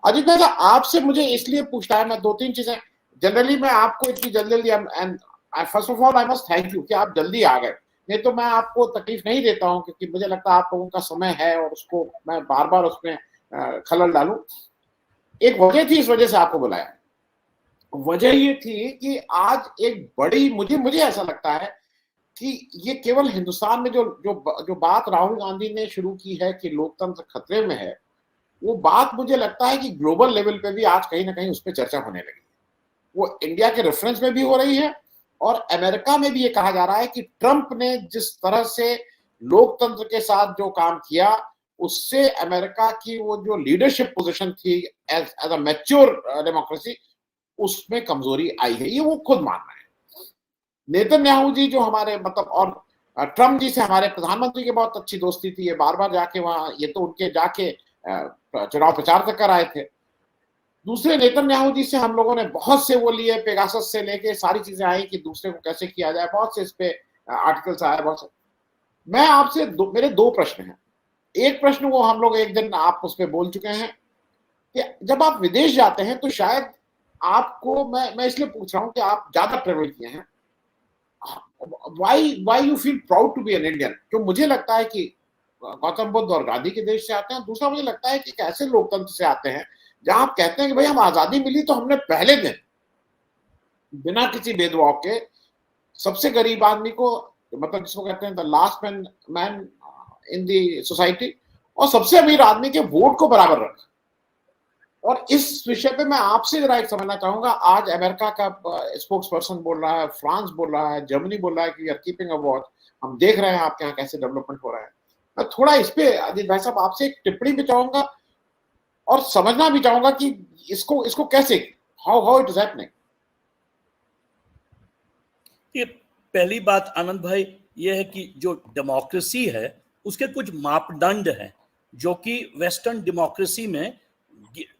अजीत भाई साहब, आपसे मुझे इसलिए पूछना है, मैं दो तीन चीजें जनरली मैं आपको इतनी जल्दी and first of all I must thank you कि आप जल्दी आ गए, नहीं तो मैं आपको तकलीफ नहीं देता हूं, क्योंकि मुझे लगता है आप लोगों का समय है और उसको मैं बार बार उसमें खलल डालूं। एक वजह थी, इस वजह से आपको बुलाया। वजह ये थी कि आज एक बड़ी, मुझे मुझे ऐसा लगता है कि ये केवल हिंदुस्तान में जो जो जो बात राहुल गांधी ने शुरू की है कि लोकतंत्र खतरे में है, वो बात मुझे लगता है कि ग्लोबल लेवल पे भी आज कहीं ना कहीं उस पर चर्चा होने लगी। वो इंडिया के रेफरेंस में भी हो रही है और अमेरिका में भी ये कहा जा रहा है कि ट्रंप ने जिस तरह से लोकतंत्र के साथ जो काम किया, उससे अमेरिका की वो जो लीडरशिप पोजीशन थी एज अ मैच्योर डेमोक्रेसी, उसमें कमजोरी आई है, ये वो खुद मान रहे हैं। नेतन्याहू जी जो हमारे मतलब, और ट्रम्प जी से हमारे प्रधानमंत्री की बहुत अच्छी दोस्ती थी, ये बार बार जाके वहां, ये तो उनके जाके चुनाव प्रचार तक कर आए थे। दूसरे नेतन्याहू जी से हम लोगों ने बहुत से वो लिए, पेगासस से लेके सारी चीजें आई कि दूसरे को कैसे किया जाए, बहुत से इस पे आर्टिकल्स आए, बहुत से। मैं आपसे मेरे दो प्रश्न हैं। एक प्रश्न वो हम लोग एक दिन आप उस पर बोल चुके हैं कि जब आप विदेश जाते हैं तो शायद आपको, मैं इसलिए पूछ रहा हूं कि आप ज्यादा ट्रेवल किए हैं, why you feel proud to be an Indian? जो मुझे लगता है कि गौतम बुद्ध और गांधी के देश से आते हैं। दूसरा मुझे लगता है कि ऐसे लोकतंत्र से आते हैं जहां आप कहते हैं कि भाई हम आजादी मिली तो हमने पहले दिन बिना किसी भेदभाव के सबसे गरीब आदमी को, मतलब जिसको कहते हैं the last man in the society, और सबसे अमीर आदमी के वोट को बराबर रखा। और इस विषय पे मैं आपसे जरा एक समझना चाहूंगा। आज अमेरिका का स्पोक्स पर्सन बोल रहा है, फ्रांस बोल रहा है, जर्मनी बोल रहा है कि we are keeping a watch, हम देख रहे हैं आपके यहाँ कैसे डेवलपमेंट हो रहा है। मैं थोड़ा इस पे अजीत भाई साहब आपसे एक टिप्पणी भी चाहूंगा और समझना भी चाहूंगा कि इसको इसको कैसे, हाउ इट इज हैपनिंग। ये पहली बात आनंद भाई ये है कि जो डेमोक्रेसी है उसके कुछ मापदंड हैं जो कि वेस्टर्न डेमोक्रेसी में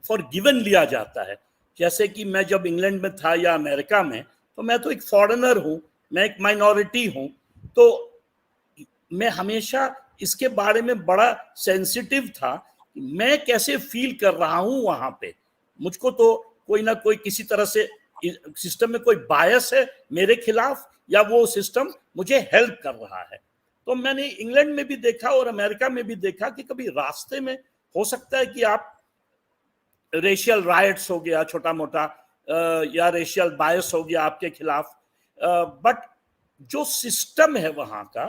फॉर गिवन लिया जाता है। जैसे कि मैं जब इंग्लैंड में था या अमेरिका में, तो मैं तो एक फॉरेनर हूं, मैं एक माइनॉरिटी हूं, तो मैं हमेशा इसके बारे में बड़ा सेंसिटिव था कि मैं कैसे फील कर रहा हूं वहां पे। मुझको तो कोई ना कोई किसी तरह से सिस्टम में कोई बायस है मेरे खिलाफ या वो सिस्टम मुझे हेल्प कर रहा है। तो मैंने इंग्लैंड में भी देखा और अमेरिका में भी देखा कि कभी रास्ते में हो सकता है कि आप रेशियल राइट्स हो गया छोटा मोटा, या रेशियल बायस हो गया आपके खिलाफ, बट जो सिस्टम है वहां का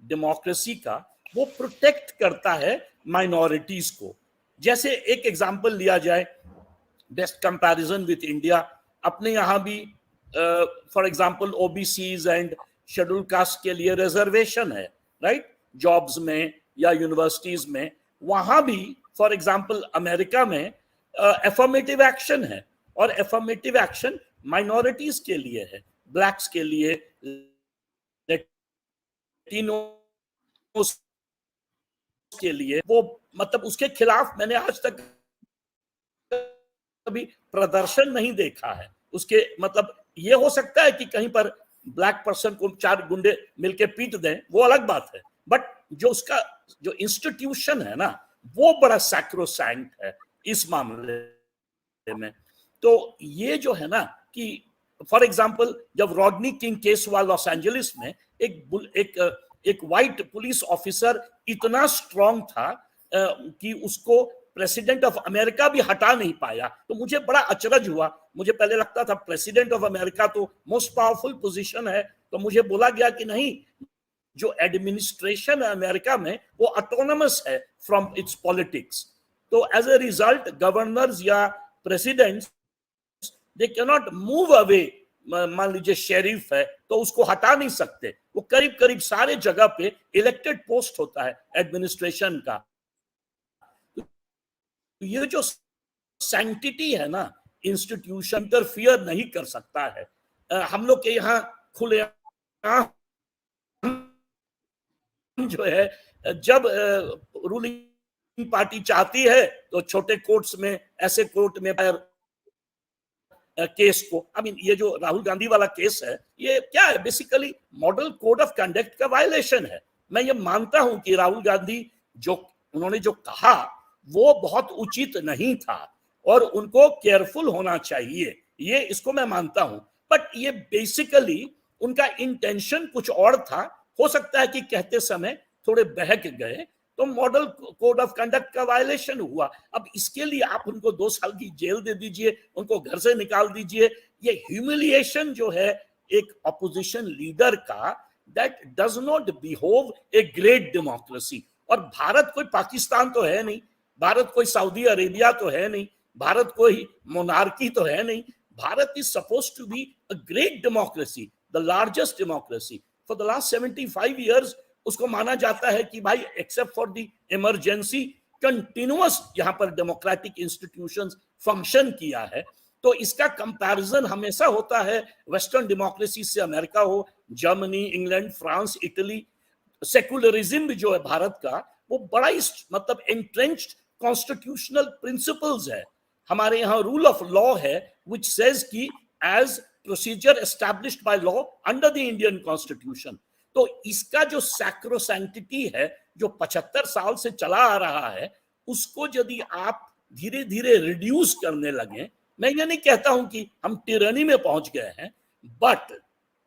डेमोक्रेसी का, वो प्रोटेक्ट करता है माइनॉरिटीज को। जैसे एक एग्जांपल लिया जाए, बेस्ट कंपैरिजन विथ इंडिया, अपने यहां भी for example OBCs and schedule caste के लिए रिजर्वेशन है, राइट, जॉब्स में या यूनिवर्सिटीज में। वहां भी फॉर एग्जांपल अमेरिका में एफर्मेटिव एक्शन है, और एफर्मेटिव एक्शन माइनॉरिटीज के लिए है, ब्लैक्स के लिए, लैटिनोस के लिए। वो मतलब उसके खिलाफ मैंने आज तक कभी प्रदर्शन नहीं देखा है। उसके मतलब ये हो सकता है कि कहीं पर ब्लैक पर्सन को चार गुंडे मिलके पीट दें, वो अलग बात है, बट जो उसका जो इंस्टीट्यूशन है ना, वो बड़ा सैक्रोसैंक्ट है इस मामले में। तो ये जो है ना कि फॉर एग्जांपल जब रॉडनी किंग केस हुआ लॉस एंजलिस में, एक व्हाइट पुलिस ऑफिसर इतना स्ट्रांग था कि उसको प्रेसिडेंट ऑफ अमेरिका भी हटा नहीं पाया। तो मुझे बड़ा अचरज हुआ। मुझे पहले लगता था प्रेसिडेंट ऑफ अमेरिका तो मोस्ट पावरफुल पोजीशन है, तो मुझे बोला गया कि नहीं, जो एडमिनिस्ट्रेशन है अमेरिका में वो ऑटोनमस है फ्रॉम इट्स पॉलिटिक्स। तो एज ए रिजल्ट गवर्नर्स या presidents they can not move away. मान लीजिए शेरिफ है तो उसको हटा नहीं सकते, वो करीब करीब सारे जगह पे इलेक्टेड पोस्ट होता है एडमिनिस्ट्रेशन का। ये जो सैंक्टिटी है ना, इंस्टीट्यूशन इंटरफियर नहीं कर सकता है। हम लोग के यहाँ खुले जो है, जब रूलिंग पार्टी चाहती है तो छोटे कोर्ट्स में, ऐसे कोर्ट में केस को, आई मीन ये जो राहुल गांधी वाला केस है, ये क्या है, basically model code of conduct का वायलेशन है। मैं ये मानता हूं कि राहुल गांधी जो उन्होंने जो कहा वो बहुत उचित नहीं था, और उनको केयरफुल होना चाहिए, ये इसको मैं मानता हूं। बट ये बेसिकली उनका इंटेंशन कुछ और था। हो सकता है कि कहते समय थोड़े बहक गए तो मॉडल कोड ऑफ कंडक्ट का वायलेशन हुआ। अब इसके लिए आप उनको 2 साल की जेल दे दीजिए, उनको घर से निकाल दीजिए। ये ह्यूमिलिएशन जो है एक ऑपोजिशन लीडर का, that does not behave a great democracy. और भारत कोई पाकिस्तान तो है नहीं, भारत कोई सऊदी अरेबिया तो है नहीं, भारत कोई मोनार्की तो है नहीं। भारत is supposed to be a great democracy, the largest democracy. For the last 75 years उसको माना जाता है कि भाई except for the emergency continuous यहां पर डेमोक्रेटिक इंस्टीट्यूशंस फंक्शन किया है। तो इसका कंपैरिजन हमेशा होता है वेस्टर्न डेमोक्रेसी से, अमेरिका हो, Germany, England, France, Italy. Secularism जो है भारत का, वो बड़ा ही मतलब एंट्रेंच्ड कॉन्स्टिट्यूशनल प्रिंसिपल्स है। हमारे यहाँ रूल ऑफ लॉ है व्हिच सेज कि as procedure established by law under the Indian constitution. तो इसका जो सैक्रोसैंक्टिटी है, जो 75 साल से चला आ रहा है, उसको यदि आप धीरे धीरे रिड्यूस करने लगे, मैं ये नहीं कहता हूं कि हम टिरनी में पहुंच गए हैं, बट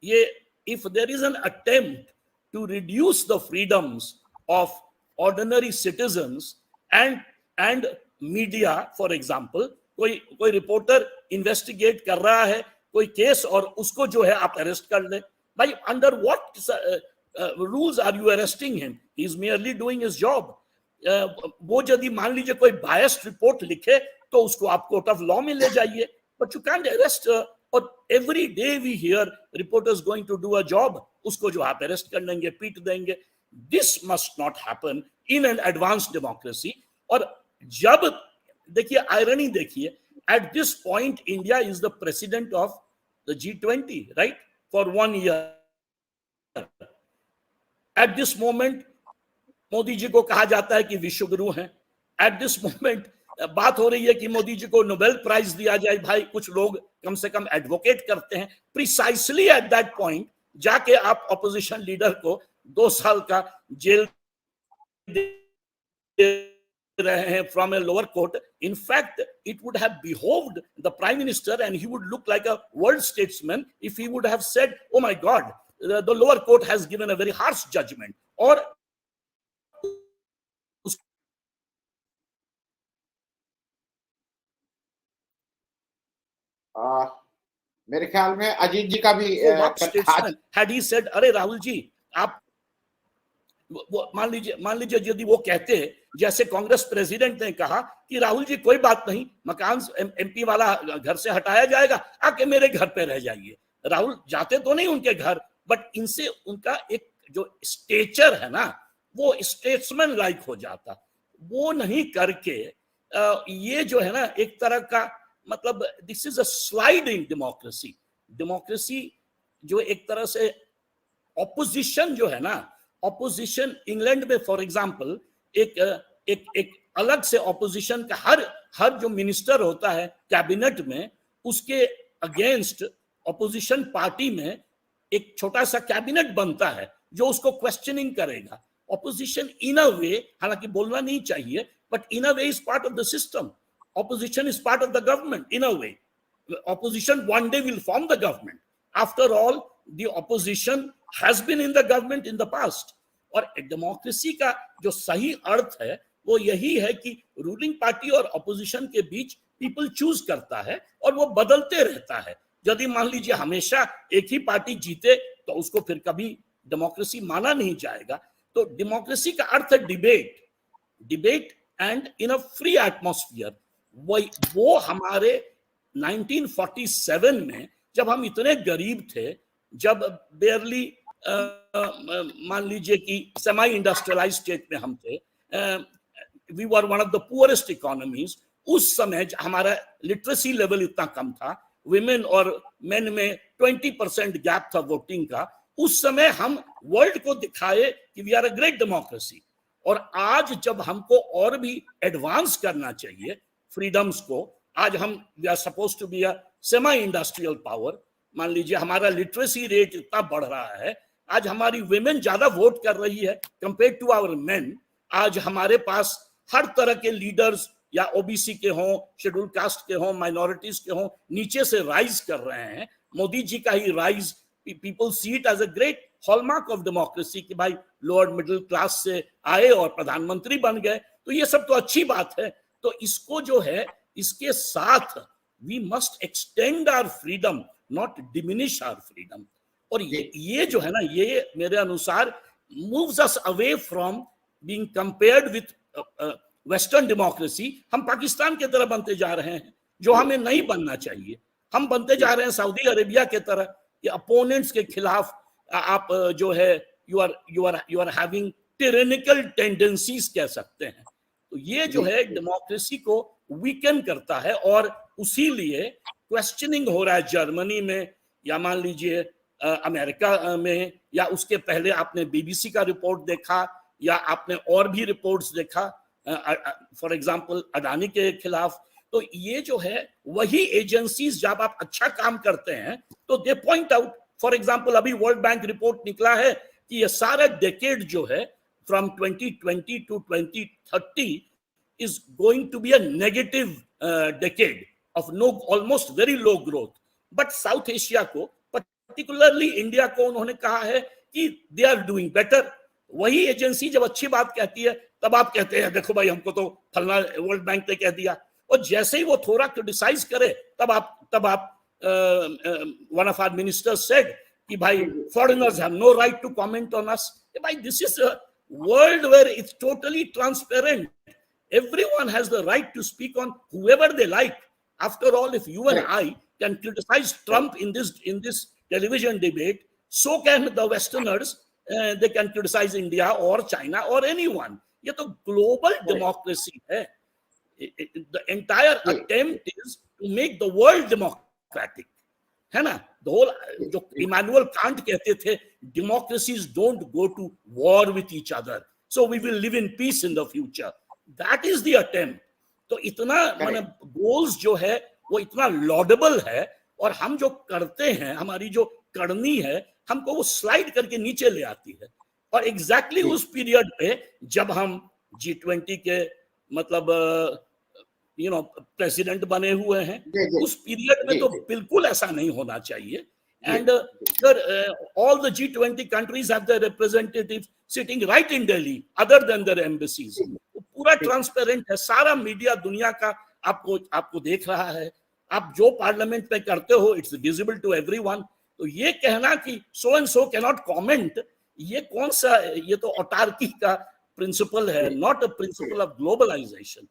ये if there is an attempt to reduce the freedoms of ordinary citizens and media, for example, कोई रिपोर्टर इन्वेस्टिगेट कर रहा है कोई केस और उसको जो है आप अरेस्ट कर ले, भाई under what rules are you arresting him? He is merely doing his job. वो यदि मान लीजिए कोई बायस्ड रिपोर्ट लिखे तो उसको आप कोर्ट ऑफ लॉ में ले जाइए, बट यू कैंट अरेस्ट। और every day we hear reporters going to do a job, उसको जो आप अरेस्ट कर लेंगे, पीट देंगे। This must not happen in an advanced democracy. और जब देखिए आयरनी देखिए, at this point India is the president of the G20, right, for 1 year. At this moment Modi ji को कहा जाता है कि विश्व गुरु हैं। एट दिस मोमेंट बात हो रही है कि मोदी जी को नोबेल प्राइज दिया जाए। भाई कुछ लोग कम से कम एडवोकेट करते हैं। प्रिसाइसली एट दैट पॉइंट जाके आप ऑपोजिशन लीडर को 2 साल का जेल दे रहे हैं from a lower court. In fact it would have behaved the prime minister and he would look like a world statesman if he would have said, oh my god, the lower court has given a very harsh judgement. और मेरे ख्याल में अजीत जी का भी had he said, अरे राहुल जी आप मान लीजिए यदि वो कहते जैसे कांग्रेस प्रेसिडेंट ने कहा कि राहुल जी कोई बात नहीं, मकान MP वाला घर से हटाया जाएगा, आके मेरे घर पे रह जाइए। राहुल जाते तो नहीं उनके घर, बट इनसे उनका एक जो स्टेचर है ना, वो स्टेट्समैन लाइक हो जाता। वो नहीं करके ये जो है ना एक तरह का मतलब this is a slide in democracy. Democracy जो एक तरह से ऑपोजिशन जो है ना, ऑपोजिशन इंग्लैंड में फॉर एग्जांपल एक अलग से ऑपोजिशन का हर जो मिनिस्टर होता है कैबिनेट में, उसके अगेंस्ट ऑपोजिशन पार्टी में एक छोटा सा कैबिनेट बनता है जो उसको क्वेश्चनिंग करेगा। ऑपोजिशन इन अ वे, हालांकि बोलना नहीं चाहिए, but in a way is part of the system. Opposition is part of the government in a way. Opposition one day will form the government. After all, the opposition has been in the government in the past. और democracy का जो सही अर्थ है वो यही है कि ruling party और ऑपोजिशन के बीच पीपल चूज करता है और वो बदलते रहता है। यदि मान लीजिए हमेशा एक ही पार्टी जीते तो उसको फिर कभी डेमोक्रेसी माना नहीं जाएगा। तो डेमोक्रेसी का अर्थ है debate and in a free atmosphere. वो हमारे 1947 में जब हम इतने गरीब थे, जब बेयरली मान लीजिए कि सेमी इंडस्ट्रियलाइज्ड स्टेट में हम थे, we were one of the poorest economies. उस समय हमारा लिटरेसी लेवल इतना कम था, विमेन और मेन में 20% गैप था वोटिंग का। उस समय हम वर्ल्ड को दिखाए कि we are a great democracy. और आज जब हमको और भी एडवांस करना चाहिए फ्रीडम्स को, आज हम we are suppose to be a semi industrial power. मान लीजिए हमारा लिटरेसी रेट इतना बढ़ रहा है, आज हमारी विमेन ज्यादा वोट कर रही है कंपेयर टू आवर मेन। आज हमारे पास हर तरह के लीडर्स या ओबीसी के हों, शेड्यूल कास्ट के हों, माइनॉरिटीज के हों, नीचे से राइज कर रहे हैं। मोदी जी का ही rise, people see it as a great hallmark of democracy कि भाई लोअर मिडिल क्लास से आए और प्रधानमंत्री बन गए, तो ये सब तो अच्छी बात है। तो इसको जो है, इसके साथ we must extend our freedom, not diminish our freedom. और ये जो है ना, ये मेरे अनुसार moves us away from being compared with western democracy. हम पाकिस्तान की तरह बनते जा रहे हैं, जो हमें नहीं बनना चाहिए। हम बनते जा रहे हैं सऊदी अरेबिया के तरह, ये अपोनेंट्स के खिलाफ आप जो है यू आर हैविंग टिरेनिकल टेंडेंसीज कह सकते हैं। तो ये जो है डेमोक्रेसी को वीकन करता है, और उसी लिए क्वेश्चनिंग हो रहा है जर्मनी में, या मान लीजिए अमेरिका में, या उसके पहले आपने बीबीसी का रिपोर्ट देखा, या आपने और भी रिपोर्ट्स देखा फॉर एग्जांपल अडानी के खिलाफ। तो ये जो है वही एजेंसीज, जब आप अच्छा काम करते हैं तो दे पॉइंट आउट। फॉर एग्जांपल अभी वर्ल्ड बैंक रिपोर्ट निकला है कि ये सारा डेकेड जो है from 2020 to 2030 is going to be a negative decade of almost very low growth. But South Asia को, particularly India को, उन्होंने कहा है कि they are doing better। वही एजेंसी जब अच्छी बात कहती है तब आप कहते हैं देखो भाई हमको तो फलना वर्ल्ड बैंक ने कह दिया, और जैसे ही वो थोड़ा क्रिटिसाइज करे तब आप one of our ministers said कि भाई foreigners have no right to comment on us। भाई this is a world where it's totally transparent। Everyone has the right to speak on whoever they like। After all, if you and I can criticize Trump in this television debate, so can the Westerners। They can criticize India or China or anyone। ये तो global democracy है। The entire attempt is to make the world democratic, है ना। The whole, जो Emmanuel can't कहते थे, democracies don't go to war with each other, so we will live in peace in the future। That is the attempt। तो इतना मतलब goals जो है वो इतना लॉडेबल है, और हम जो करते हैं, हमारी जो करनी है, हमको वो स्लाइड करके नीचे ले आती है। और एग्जैक्टली उस पीरियड पे जब हम G20 के मतलब प्रेसिडेंट बने हुए हैं, उस पीरियड में तो बिल्कुल ऐसा नहीं होना चाहिए। And all the G20 countries have their representatives sitting right in Delhi, other than their embassies। पूरा ट्रांसपेरेंट है, सारा मीडिया दुनिया का आपको देख रहा है। आप जो पार्लियामेंट में करते हो, इट्स विजिबल टू एवरीवन। तो ये कहना कि so and so can not comment, ये कौन सा, ये तो ऑटार्की का प्रिंसिपल है, not a principle of globalisation.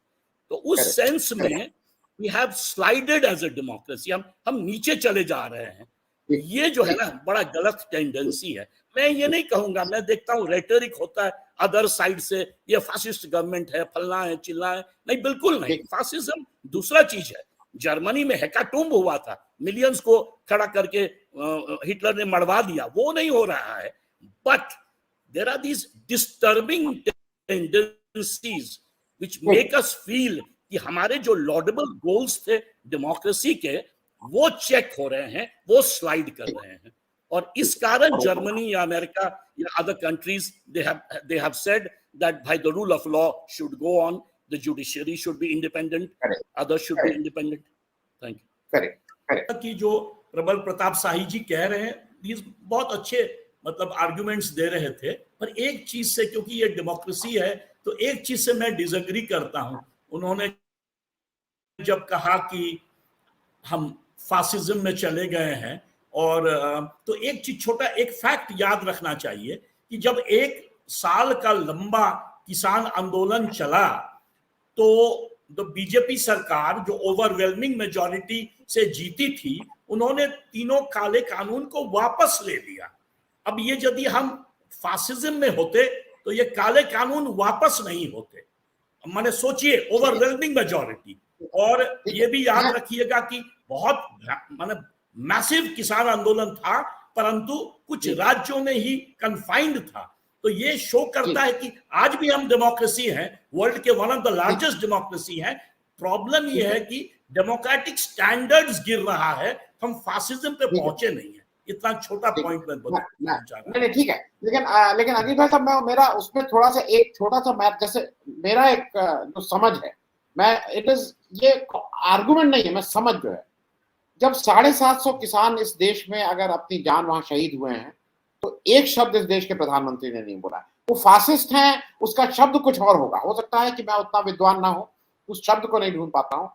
तो उस सेंस में we have slided as a democracy. हम नीचे चले जा रहे हैं। ये जो है ना बड़ा गलत टेंडेंसी है। मैं ये नहीं कहूंगा, मैं देखता हूँ रेटरिक होता है अदर साइड से, ये फासिस्ट गवर्नमेंट है, फलना है चिल्ला है। नहीं, बिल्कुल नहीं। फासिज्म दूसरा चीज है। जर्मनी में हेकाटुम्ब हुआ था, मिलियंस को खड़ा करके हिटलर ने मरवा दिया, वो नहीं हो रहा है। But there are these disturbing tendencies which make us feel कि हमारे जो लॉडेबल गोल्स थे डेमोक्रेसी के, वो चेक हो रहे हैं, वो स्लाइड कर रहे हैं। और इस कारण जर्मनी या अमेरिका या other countries they have said that by the rule of law should go on, the judiciary should be independent, others should be independent। Thank you। Correct. कि जो प्रबल प्रताप शाही जी कह रहे हैं, ये बहुत अच्छे मतलब आर्गुमेंट्स दे रहे थे। पर एक चीज से, क्योंकि ये डेमोक्रेसी है, तो एक चीज से मैं डिसएग्री करता हूं। उन्होंने जब कहा कि हम फासिज्म में चले गए हैं, और तो एक चीज, छोटा एक फैक्ट याद रखना चाहिए कि जब 1 साल का लंबा किसान आंदोलन चला, तो बीजेपी सरकार जो ओवरवेलमिंग मेजॉरिटी से जीती थी, उन्होंने तीनों काले कानून को वापस ले लिया। अब ये यदि हम फासिज्म में होते तो ये काले कानून वापस नहीं होते। मैंने सोचिए, ओवरवेलमिंग मेजॉरिटी। और ये भी याद रखिएगा कि बहुत मतलब मैसिव किसान आंदोलन था, परंतु कुछ राज्यों में ही कन्फाइंड था। तो ये शो करता है कि आज भी हम डेमोक्रेसी हैं, वर्ल्ड के one of the largest democracy हैं। प्रॉब्लम ये है कि डेमोक्रेटिक स्टैंडर्ड्स गिर रहा है, हम फासिज्म पे पहुंचे नहीं है। इतना छोटा पॉइंट में नहीं, ठीक है। लेकिन अनिल भाई साहब, मेरा उसमें थोड़ा सा मैं, जैसे मेरा एक जो समझ है इट इज, ये आर्गुमेंट नहीं है, मैं समझ जो है, जब 750 किसान इस देश में अगर अपनी जान वहां शहीद हुए हैं, तो एक शब्द इस देश के प्रधानमंत्री ने नहीं बोला। वो फासिस्ट हैं, उसका शब्द कुछ और होगा, हो सकता है कि मैं उतना विद्वान ना हो, उस शब्द को नहीं ढूंढ पाता हूं।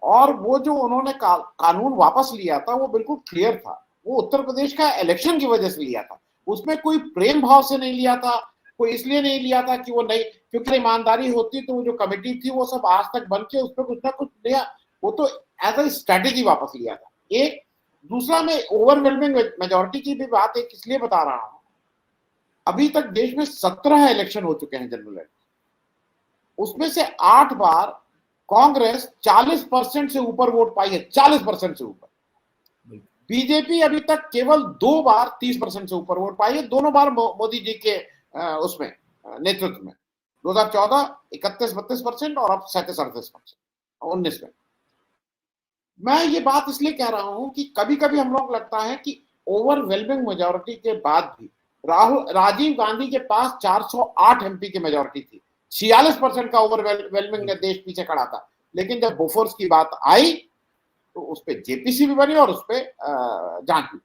और वो जो उन्होंने कानून वापस लिया था वो बिल्कुल क्लियर था, वो उत्तर प्रदेश का इलेक्शन की वजह से लिया था, उसमें कोई प्रेम भाव से नहीं लिया था, कोई इसलिए नहीं लिया था कि वो नहीं, क्योंकि ईमानदारी होती तो वो जो कमेटी थी वो सब आज तक बन के उस पर कुछ ना कुछ लिया, वो तो एज अ स्ट्रेटेजी वापस लिया था। एक दूसरा, मैं ओवरवेलमिंग मेजोरिटी की भी बात एक इसलिए बता रहा हूं, अभी तक देश में 17 इलेक्शन हो चुके हैं जनरल इलेक्शन, उसमें से 8 बार कांग्रेस 40% से ऊपर वोट पाई है, 40% से ऊपर। बीजेपी अभी तक केवल 2 बार 30% से ऊपर वोट पाई है, दोनों बार मोदी जी के उसमें नेतृत्व में, 2014 31-32% और अब 37-38%, 19 में। मैं ये बात इसलिए कह रहा हूं कि कभी कभी हम लोग लगता है कि ओवरवेलमिंग मेजोरिटी के बाद भी राजीव गांधी के पास 408 एमपी की मेजोरिटी थी, 46% का ओवरवेलमिंग देश पीछे खड़ा था, लेकिन जब बोफोर्स की बात आई तो उस पर जेपीसी भी बनी और उस पर जांच हुई।